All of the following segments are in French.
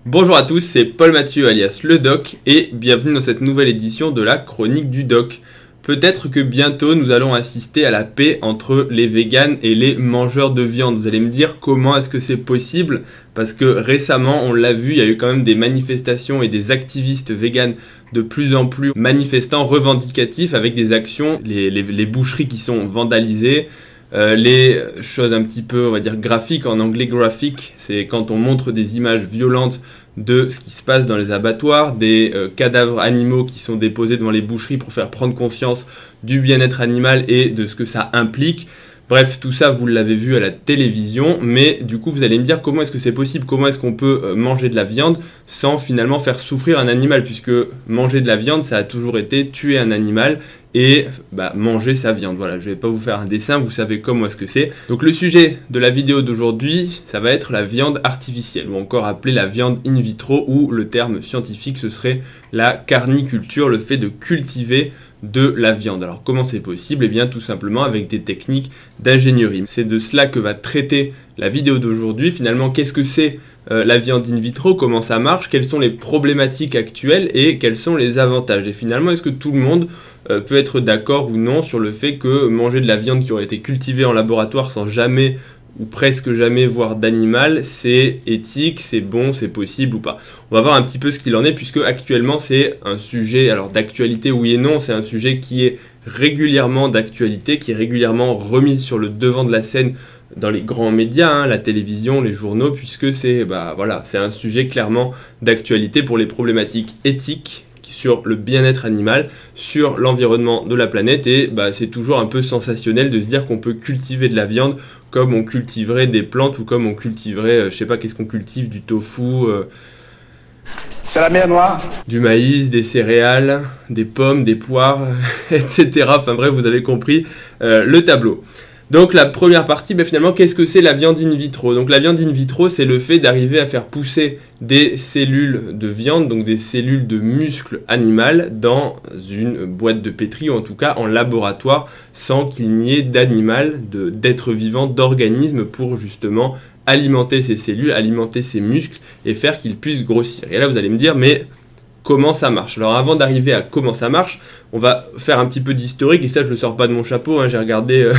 Bonjour à tous, c'est Paul Mathieu alias le Doc et bienvenue dans cette nouvelle édition de la Chronique du Doc. Peut-être que bientôt nous allons assister à la paix entre les véganes et les mangeurs de viande. Vous allez me dire comment est-ce que c'est possible? Parce que récemment, on l'a vu, il y a eu quand même des manifestations et des activistes véganes de plus en plus manifestants, revendicatifs avec des actions, les boucheries qui sont vandalisées. Les choses un petit peu, on va dire, graphiques, en anglais graphique, c'est quand on montre des images violentes de ce qui se passe dans les abattoirs, des cadavres animaux qui sont déposés devant les boucheries pour faire prendre conscience du bien-être animal et de ce que ça implique. Bref, tout ça, vous l'avez vu à la télévision, mais du coup, vous allez me dire comment est-ce que c'est possible, comment est-ce qu'on peut manger de la viande sans finalement faire souffrir un animal, puisque manger de la viande, ça a toujours été tuer un animal et manger sa viande. Voilà, je vais pas vous faire un dessin, vous savez comment est-ce que c'est. Donc le sujet de la vidéo d'aujourd'hui, ça va être la viande artificielle, ou encore appelée la viande in vitro, ou le terme scientifique, ce serait la carniculture, le fait de cultiver de la viande. Alors comment c'est possible? Eh bien tout simplement avec des techniques d'ingénierie. C'est de cela que va traiter la vidéo d'aujourd'hui. Finalement, qu'est-ce que c'est la viande in vitro, comment ça marche, quelles sont les problématiques actuelles et quels sont les avantages. Et finalement, est-ce que tout le monde peut être d'accord ou non sur le fait que manger de la viande qui aurait été cultivée en laboratoire sans jamais ou presque jamais voir d'animal, c'est éthique, c'est bon, c'est possible ou pas. On va voir un petit peu ce qu'il en est, puisque actuellement c'est un sujet, alors d'actualité oui et non, c'est un sujet qui est régulièrement d'actualité, qui est régulièrement remis sur le devant de la scène dans les grands médias, la télévision, les journaux, puisque c'est c'est un sujet clairement d'actualité pour les problématiques éthiques sur le bien-être animal, sur l'environnement de la planète, et c'est toujours un peu sensationnel de se dire qu'on peut cultiver de la viande comme on cultiverait des plantes ou comme on cultiverait, je sais pas, qu'est-ce qu'on cultive, du tofu, c'est la mer Noire, du maïs, des céréales, des pommes, des poires, etc. Enfin bref, vous avez compris le tableau. Donc la première partie, finalement, qu'est-ce que c'est la viande in vitro? Donc la viande in vitro, c'est le fait d'arriver à faire pousser des cellules de viande, donc des cellules de muscle animal, dans une boîte de pétri, ou en tout cas en laboratoire, sans qu'il n'y ait d'animal, d'être vivant, d'organisme pour justement alimenter ces cellules, alimenter ces muscles et faire qu'ils puissent grossir. Et là vous allez me dire, mais comment ça marche? Alors avant d'arriver à comment ça marche, on va faire un petit peu d'historique, et ça je le sors pas de mon chapeau, j'ai regardé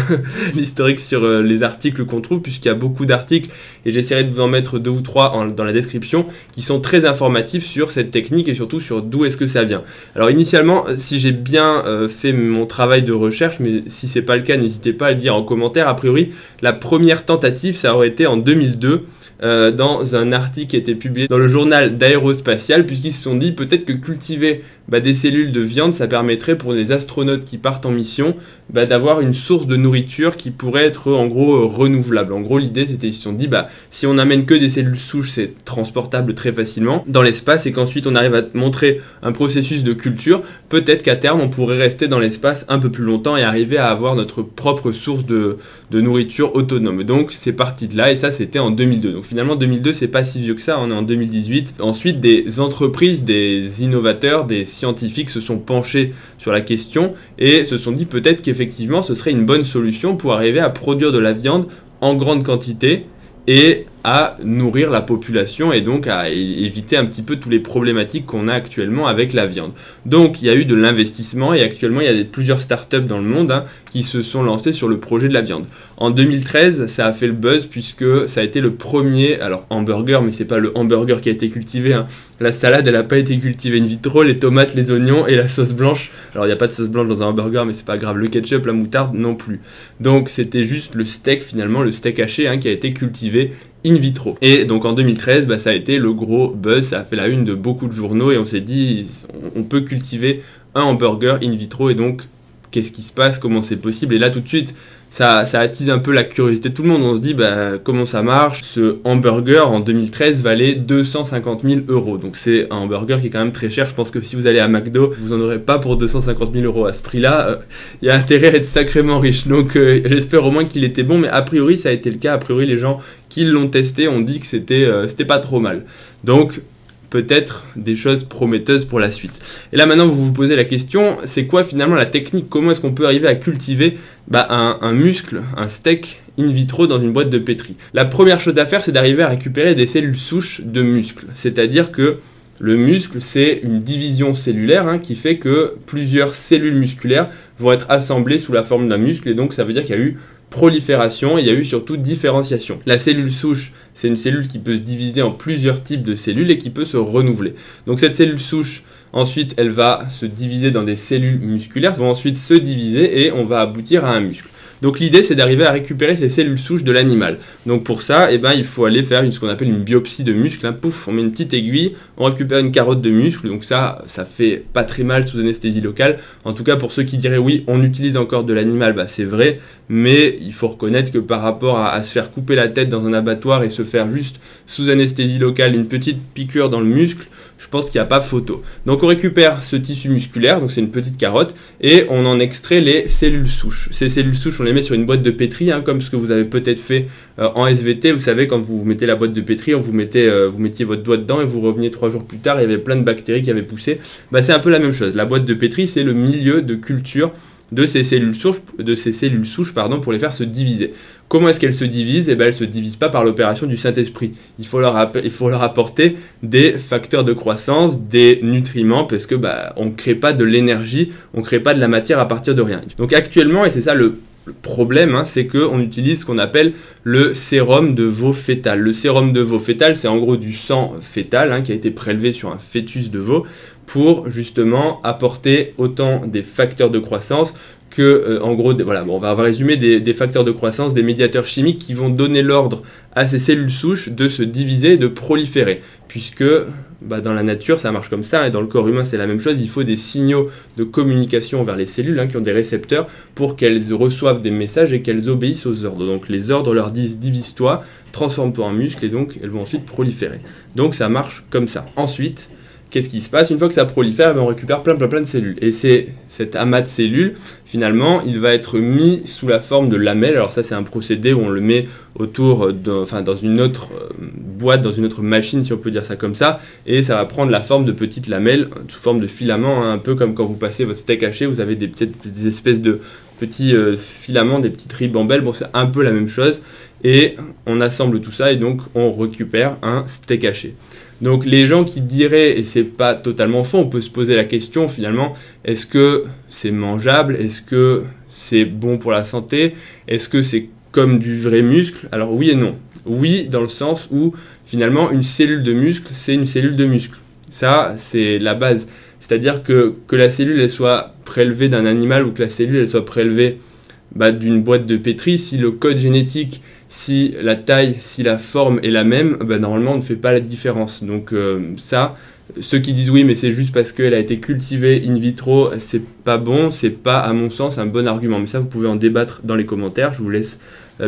l'historique sur les articles qu'on trouve, puisqu'il y a beaucoup d'articles, et j'essaierai de vous en mettre 2 ou 3 dans la description, qui sont très informatifs sur cette technique, et surtout sur d'où est-ce que ça vient. Alors initialement, si j'ai bien fait mon travail de recherche, mais si c'est pas le cas, n'hésitez pas à le dire en commentaire, a priori, la première tentative, ça aurait été en 2002, dans un article qui a été publié dans le journal d'Aérospatial, puisqu'ils se sont dit peut-être que cultiver des cellules de viande, ça permettrait pour les astronautes qui partent en mission d'avoir une source de nourriture qui pourrait être en gros renouvelable. En gros l'idée c'était, ils se sont dit si on n'amène que des cellules souches, c'est transportable très facilement dans l'espace, et qu'ensuite on arrive à montrer un processus de culture, peut-être qu'à terme on pourrait rester dans l'espace un peu plus longtemps et arriver à avoir notre propre source de nourriture autonome. Donc c'est parti de là, et ça c'était en 2002. Donc finalement 2002 c'est pas si vieux que ça, on est en 2018. Ensuite des entreprises, des innovateurs, des scientifiques se sont penchés sur la question et se sont dit peut-être qu'effectivement ce serait une bonne solution pour arriver à produire de la viande en grande quantité et à nourrir la population, et donc à éviter un petit peu toutes les problématiques qu'on a actuellement avec la viande. Donc il y a eu de l'investissement, et actuellement il y a plusieurs startups dans le monde qui se sont lancées sur le projet de la viande. En 2013, ça a fait le buzz puisque ça a été le premier, alors hamburger, mais c'est pas le hamburger qui a été cultivé, La salade elle n'a pas été cultivée in vitro, les tomates, les oignons et la sauce blanche. Alors il n'y a pas de sauce blanche dans un hamburger, mais c'est pas grave, le ketchup, la moutarde non plus. Donc c'était juste le steak finalement, le steak haché qui a été cultivé in vitro. Et donc en 2013, ça a été le gros buzz, ça a fait la une de beaucoup de journaux, et on s'est dit on peut cultiver un hamburger in vitro, et donc qu'est-ce qui se passe, comment c'est possible? Et là tout de suite ça attise un peu la curiosité de tout le monde. On se dit comment ça marche? Ce hamburger en 2013 valait 250 000 €. Donc c'est un hamburger qui est quand même très cher. Je pense que si vous allez à McDo, vous en aurez pas pour 250 000 € à ce prix-là. Il y a intérêt à être sacrément riche. Donc j'espère au moins qu'il était bon, mais a priori ça a été le cas. A priori les gens qui l'ont testé ont dit que c'était pas trop mal. Donc peut-être des choses prometteuses pour la suite. Et là maintenant vous vous posez la question, c'est quoi finalement la technique? Comment est-ce qu'on peut arriver à cultiver un muscle, un steak in vitro dans une boîte de pétri. La première chose à faire, c'est d'arriver à récupérer des cellules souches de muscles. C'est-à-dire que le muscle, c'est une division cellulaire qui fait que plusieurs cellules musculaires vont être assemblées sous la forme d'un muscle, et donc ça veut dire qu'il y a eu prolifération et il y a eu surtout différenciation. La cellule souche, c'est une cellule qui peut se diviser en plusieurs types de cellules et qui peut se renouveler. Donc cette cellule souche, ensuite, elle va se diviser dans des cellules musculaires, vont ensuite se diviser et on va aboutir à un muscle. Donc l'idée, c'est d'arriver à récupérer ces cellules souches de l'animal. Donc pour ça, il faut aller faire ce qu'on appelle une biopsie de muscle. Pouf, on met une petite aiguille, on récupère une carotte de muscle. Donc ça fait pas très mal sous anesthésie locale. En tout cas, pour ceux qui diraient oui, on utilise encore de l'animal, c'est vrai. Mais il faut reconnaître que par rapport à se faire couper la tête dans un abattoir et se faire juste sous anesthésie locale une petite piqûre dans le muscle, je pense qu'il n'y a pas photo. Donc on récupère ce tissu musculaire, donc c'est une petite carotte, et on en extrait les cellules souches. Ces cellules souches, on les met sur une boîte de pétri, comme ce que vous avez peut-être fait en SVT. Vous savez, quand vous mettez la boîte de pétri, vous mettiez votre doigt dedans et vous reveniez 3 jours plus tard, il y avait plein de bactéries qui avaient poussé. C'est un peu la même chose. La boîte de pétri, c'est le milieu de culture de ces cellules souches, pour les faire se diviser. Comment est-ce qu'elles se divisent? Elles ne se divisent pas par l'opération du Saint-Esprit. Il faut leur apporter des facteurs de croissance, des nutriments, parce que on ne crée pas de l'énergie, on ne crée pas de la matière à partir de rien. Donc actuellement, et c'est ça le problème, c'est qu'on utilise ce qu'on appelle le sérum de veau fœtal. Le sérum de veau fœtal, c'est en gros du sang fœtal qui a été prélevé sur un fœtus de veau pour justement apporter autant des facteurs de croissance que, en gros, on va résumer des facteurs de croissance, des médiateurs chimiques qui vont donner l'ordre à ces cellules souches de se diviser et de proliférer. Puisque dans la nature, ça marche comme ça, et dans le corps humain, c'est la même chose. Il faut des signaux de communication vers les cellules qui ont des récepteurs pour qu'elles reçoivent des messages et qu'elles obéissent aux ordres. Donc les ordres leur disent « divise-toi, transforme-toi en muscle » et donc elles vont ensuite proliférer. Donc ça marche comme ça. Ensuite, qu'est-ce qui se passe? Une fois que ça prolifère, on récupère plein de cellules. Et cet amas de cellules, finalement, il va être mis sous la forme de lamelles. Alors ça, c'est un procédé où on le met autour, dans une autre boîte, dans une autre machine, si on peut dire ça comme ça. Et ça va prendre la forme de petites lamelles, sous forme de filaments, un peu comme quand vous passez votre steak haché, vous avez des espèces de petits filaments, des petites ribambelles. C'est un peu la même chose. Et on assemble tout ça et donc on récupère un steak haché. Donc les gens qui diraient, et c'est pas totalement faux, on peut se poser la question finalement, est-ce que c'est mangeable? Est-ce que c'est bon pour la santé? Est-ce que c'est comme du vrai muscle? Alors oui et non. Oui, dans le sens où finalement une cellule de muscle, c'est une cellule de muscle. Ça, c'est la base. C'est-à-dire que la cellule elle soit prélevée d'un animal ou que la cellule elle soit prélevée d'une boîte de pétri, si le code génétique, si la taille, si la forme est la même, normalement on ne fait pas la différence. Donc ça, ceux qui disent oui mais c'est juste parce qu'elle a été cultivée in vitro, c'est pas bon, c'est pas à mon sens un bon argument. Mais ça vous pouvez en débattre dans les commentaires, je vous laisse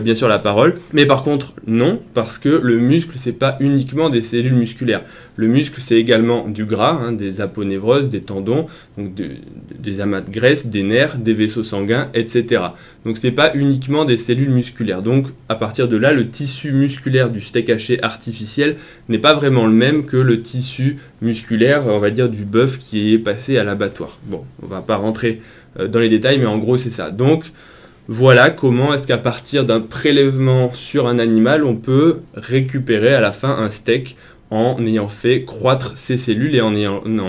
bien sûr la parole. Mais par contre non, parce que le muscle c'est pas uniquement des cellules musculaires. Le muscle c'est également du gras, des aponevroses, des tendons, donc des amas de graisse, des nerfs, des vaisseaux sanguins, etc. Donc c'est pas uniquement des cellules musculaires. Donc à partir de là, le tissu musculaire du steak haché artificiel n'est pas vraiment le même que le tissu musculaire, on va dire, du bœuf qui est passé à l'abattoir. Bon, on va pas rentrer dans les détails, mais en gros c'est ça. Donc voilà comment est-ce qu'à partir d'un prélèvement sur un animal, on peut récupérer à la fin un steak en ayant fait croître ces cellules et en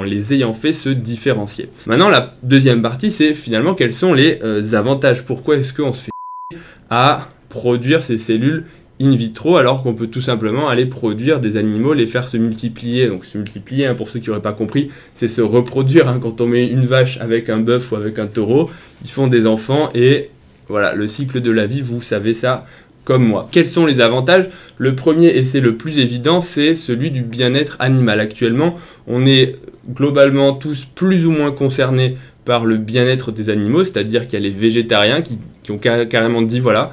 les ayant fait se différencier. Maintenant, la deuxième partie, c'est finalement quels sont les avantages. Pourquoi est-ce qu'on se fait à produire ces cellules in vitro alors qu'on peut tout simplement aller produire des animaux, les faire se multiplier. Donc se multiplier, pour ceux qui n'auraient pas compris, c'est se reproduire. Quand on met une vache avec un bœuf ou avec un taureau, ils font des enfants et voilà, le cycle de la vie, vous savez ça comme moi. Quels sont les avantages? Le premier, et c'est le plus évident, c'est celui du bien-être animal. Actuellement, on est globalement tous plus ou moins concernés par le bien-être des animaux, c'est-à-dire qu'il y a les végétariens qui ont carrément dit, voilà,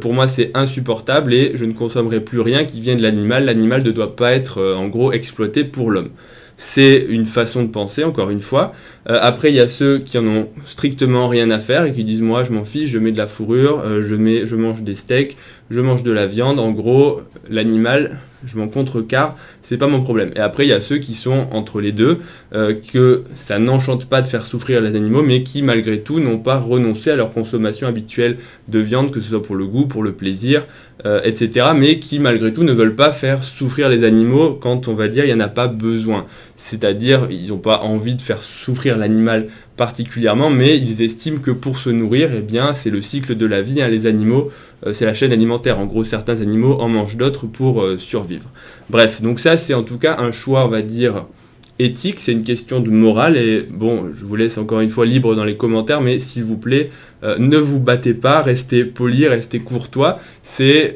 pour moi c'est insupportable et je ne consommerai plus rien qui vient de l'animal. L'animal ne doit pas être, en gros, exploité pour l'homme. C'est une façon de penser, encore une fois. Après, il y a ceux qui en ont strictement rien à faire et qui disent « moi, je m'en fiche, je mets de la fourrure, je mange des steaks, je mange de la viande. En gros, l'animal, je m'en contrecarre, c'est pas mon problème. Et après il y a ceux qui sont entre les deux, que ça n'enchante pas de faire souffrir les animaux, mais qui malgré tout n'ont pas renoncé à leur consommation habituelle de viande, que ce soit pour le goût, pour le plaisir, etc. Mais qui malgré tout ne veulent pas faire souffrir les animaux quand on va dire il n'y en a pas besoin. C'est-à-dire ils n'ont pas envie de faire souffrir l'animal particulièrement, mais ils estiment que pour se nourrir, eh bien, c'est le cycle de la vie, hein, les animaux, c'est la chaîne alimentaire. En gros, certains animaux en mangent d'autres pour survivre. Bref, donc ça, c'est en tout cas un choix, on va dire, éthique, c'est une question de morale, et bon, je vous laisse encore une fois libre dans les commentaires, mais s'il vous plaît, ne vous battez pas, restez poli, restez courtois, c'est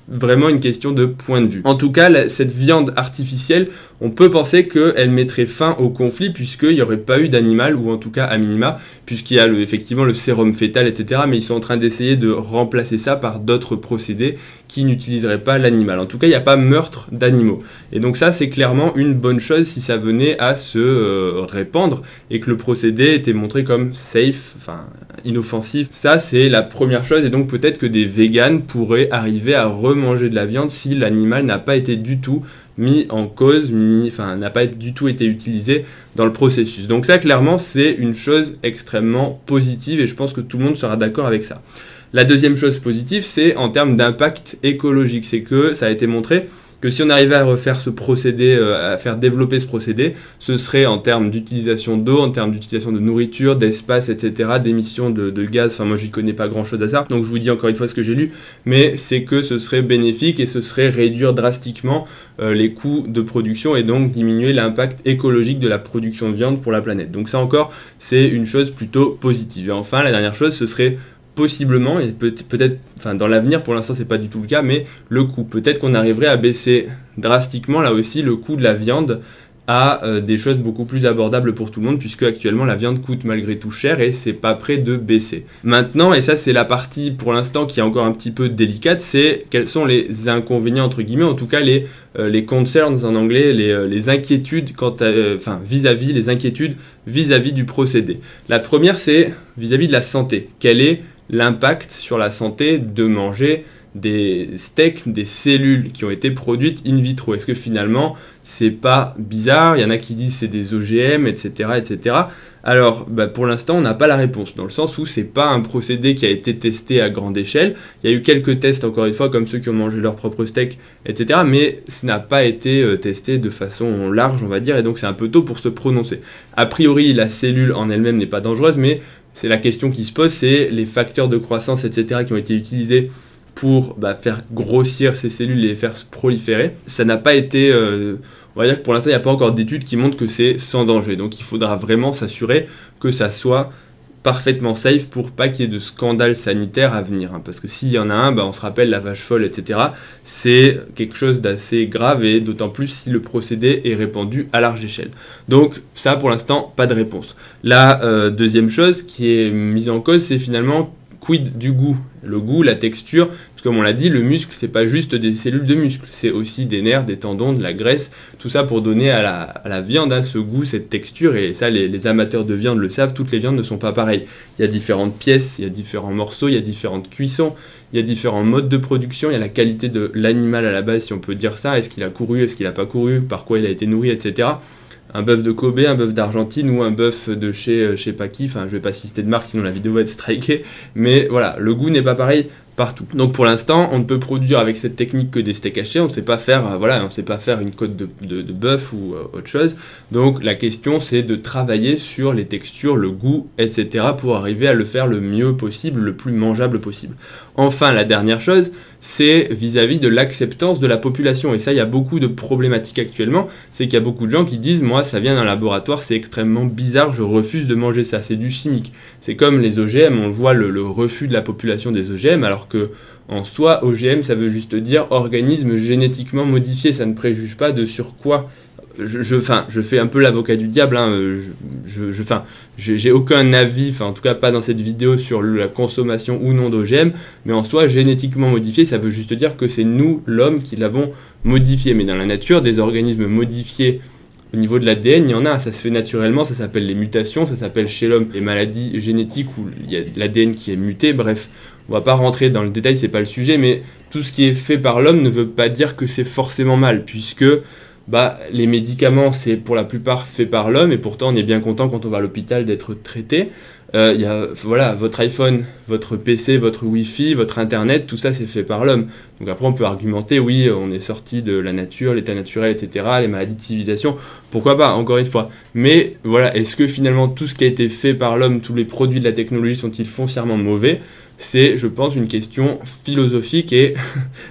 vraiment une question de point de vue. En tout cas, cette viande artificielle, on peut penser qu'elle mettrait fin au conflit puisqu'il n'y aurait pas eu d'animal, ou en tout cas à minima, puisqu'il y a effectivement le sérum fœtal, etc. Mais ils sont en train d'essayer de remplacer ça par d'autres procédés qui n'utiliseraient pas l'animal. En tout cas, il n'y a pas meurtre d'animaux. Et donc ça, c'est clairement une bonne chose si ça venait à se répandre et que le procédé était montré comme safe, enfin inoffensif. Ça, c'est la première chose, et donc peut-être que des véganes pourraient arriver à remanger de la viande si l'animal n'a pas été du tout mis en cause, n'a pas du tout été utilisé dans le processus. Donc ça, clairement, c'est une chose extrêmement positive et je pense que tout le monde sera d'accord avec ça. La deuxième chose positive, c'est en termes d'impact écologique. C'est que ça a été montré que si on arrivait à refaire ce procédé, à faire développer ce procédé, ce serait en termes d'utilisation d'eau, en termes d'utilisation de nourriture, d'espace, etc., d'émissions de gaz. Enfin, moi, j'y connais pas grand-chose à ça, donc je vous dis encore une fois ce que j'ai lu, mais c'est que ce serait bénéfique et ce serait réduire drastiquement les coûts de production et donc diminuer l'impact écologique de la production de viande pour la planète. Donc ça encore, c'est une chose plutôt positive. Et enfin, la dernière chose, ce serait possiblement, et peut-être, enfin dans l'avenir, pour l'instant c'est pas du tout le cas, mais le coût. Peut-être qu'on arriverait à baisser drastiquement là aussi le coût de la viande à des choses beaucoup plus abordables pour tout le monde, puisque actuellement la viande coûte malgré tout cher et c'est pas près de baisser. Maintenant, et ça c'est la partie pour l'instant qui est encore un petit peu délicate, c'est quels sont les inconvénients entre guillemets, en tout cas les concerns en anglais, les inquiétudes vis-à-vis, les inquiétudes vis-à-vis du procédé. La première, c'est vis-à-vis de la santé. Quel est l'impact sur la santé de manger des steaks, des cellules qui ont été produites in vitro? Est-ce que finalement c'est pas bizarre? Il y en a qui disent c'est des OGM, etc. etc. Alors pour l'instant on n'a pas la réponse, dans le sens où c'est pas un procédé qui a été testé à grande échelle. Il y a eu quelques tests encore une fois comme ceux qui ont mangé leur propre steak, etc. Mais ça n'a pas été testé de façon large, on va dire, et donc c'est un peu tôt pour se prononcer. A priori la cellule en elle-même n'est pas dangereuse, mais c'est la question qui se pose, c'est les facteurs de croissance, etc. qui ont été utilisés pour faire grossir ces cellules et les faire se proliférer. Ça n'a pas été, on va dire que pour l'instant il n'y a pas encore d'études qui montrent que c'est sans danger, donc il faudra vraiment s'assurer que ça soit parfaitement safe pour pas qu'il y ait de scandale sanitaire à venir, hein, parce que s'il y en a un, on se rappelle la vache folle, etc. C'est quelque chose d'assez grave, et d'autant plus si le procédé est répandu à large échelle. Donc ça pour l'instant pas de réponse. La deuxième chose qui est mise en cause, c'est finalement quid du goût. Le goût, la texture, parce que comme on l'a dit, le muscle, c'est pas juste des cellules de muscle, c'est aussi des nerfs, des tendons, de la graisse, tout ça pour donner à la viande, hein, ce goût, cette texture, et ça, les amateurs de viande le savent, toutes les viandes ne sont pas pareilles. Il y a différentes pièces, il y a différents morceaux, il y a différentes cuissons, il y a différents modes de production, il y a la qualité de l'animal à la base, si on peut dire ça, est-ce qu'il a couru, est-ce qu'il n'a pas couru, par quoi il a été nourri, etc. Un bœuf de Kobe, un bœuf d'Argentine ou un bœuf de chez pas qui, enfin je vais pas citer de marque sinon la vidéo va être strikée, mais voilà, le goût n'est pas pareil partout. Donc pour l'instant, on ne peut produire avec cette technique que des steaks hachés, on ne sait pas faire, on sait pas faire une côte de bœuf ou autre chose. Donc la question c'est de travailler sur les textures, le goût, etc. pour arriver à le faire le mieux possible, le plus mangeable possible. Enfin, la dernière chose, c'est vis-à-vis de l'acceptance de la population. Et ça, il y a beaucoup de problématiques actuellement. C'est qu'il y a beaucoup de gens qui disent « Moi, ça vient d'un laboratoire, c'est extrêmement bizarre, je refuse de manger ça, c'est du chimique. » C'est comme les OGM, on voit le refus de la population des OGM, alors que en soi, OGM, ça veut juste dire « organisme génétiquement modifié », ça ne préjuge pas de sur quoi... Je fais un peu l'avocat du diable, hein, j'ai aucun avis, en tout cas pas dans cette vidéo, sur la consommation ou non d'OGM, mais en soi, génétiquement modifié, ça veut juste dire que c'est nous, l'homme, qui l'avons modifié. Mais dans la nature, des organismes modifiés au niveau de l'ADN, il y en a, ça se fait naturellement, ça s'appelle les mutations, ça s'appelle chez l'homme les maladies génétiques où il y a l'ADN qui est muté, bref. On va pas rentrer dans le détail, c'est pas le sujet, mais tout ce qui est fait par l'homme ne veut pas dire que c'est forcément mal, puisque les médicaments, c'est pour la plupart fait par l'homme, et pourtant on est bien content quand on va à l'hôpital d'être traité. Voilà, votre iPhone, votre PC, votre Wi-Fi, votre Internet, tout ça c'est fait par l'homme. Donc après on peut argumenter, oui, on est sorti de la nature, l'état naturel, etc., les maladies de civilisation, pourquoi pas, encore une fois. Mais voilà, est-ce que finalement tout ce qui a été fait par l'homme, tous les produits de la technologie sont-ils foncièrement mauvais? C'est, je pense, une question philosophique et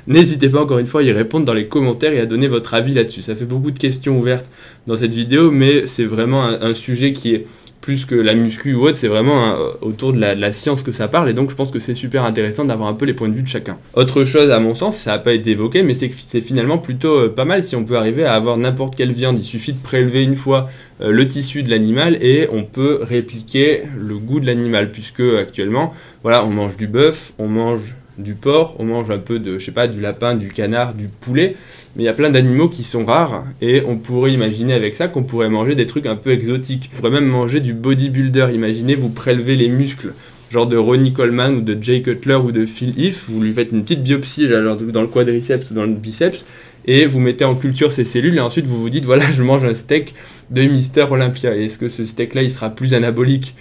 n'hésitez pas encore une fois à y répondre dans les commentaires et à donner votre avis là-dessus. Ça fait beaucoup de questions ouvertes dans cette vidéo, mais c'est vraiment un sujet qui est plus que la muscu ou autre, c'est vraiment autour de la science que ça parle, et donc je pense que c'est super intéressant d'avoir un peu les points de vue de chacun. Autre chose, à mon sens, ça n'a pas été évoqué, mais c'est que c'est finalement plutôt pas mal si on peut arriver à avoir n'importe quelle viande. Il suffit de prélever une fois le tissu de l'animal et on peut répliquer le goût de l'animal, puisque actuellement, voilà, on mange du bœuf, on mange du porc, on mange un peu de, je sais pas, du lapin, du canard, du poulet, mais il y a plein d'animaux qui sont rares, et on pourrait imaginer avec ça qu'on pourrait manger des trucs un peu exotiques. On pourrait même manger du bodybuilder. Imaginez, vous prélevez les muscles, genre de Ronnie Coleman ou de Jay Cutler ou de Phil Heath, vous lui faites une petite biopsie genre dans le quadriceps ou dans le biceps, et vous mettez en culture ces cellules, et ensuite vous vous dites, voilà, je mange un steak de Mister Olympia, et est-ce que ce steak-là, il sera plus anabolique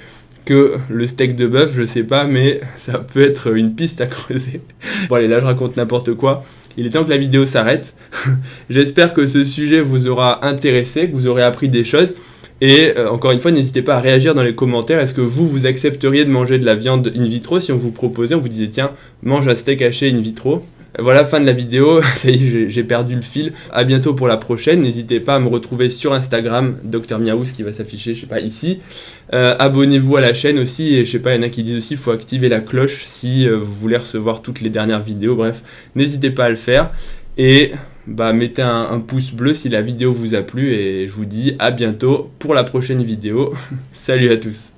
que le steak de bœuf? Je sais pas, mais ça peut être une piste à creuser. Bon allez, là je raconte n'importe quoi. Il est temps que la vidéo s'arrête. J'espère que ce sujet vous aura intéressé, que vous aurez appris des choses. Et encore une fois, n'hésitez pas à réagir dans les commentaires. Est-ce que vous accepteriez de manger de la viande in vitro si on vous proposait, on vous disait tiens, mange un steak haché in vitro? Voilà, fin de la vidéo, ça y est, j'ai perdu le fil. À bientôt pour la prochaine, n'hésitez pas à me retrouver sur Instagram, Dr Miaous qui va s'afficher, je sais pas, ici. Abonnez-vous à la chaîne aussi, et je sais pas, il y en a qui disent aussi qu'il faut activer la cloche si vous voulez recevoir toutes les dernières vidéos, bref, n'hésitez pas à le faire. Et mettez un pouce bleu si la vidéo vous a plu, et je vous dis à bientôt pour la prochaine vidéo. Salut à tous.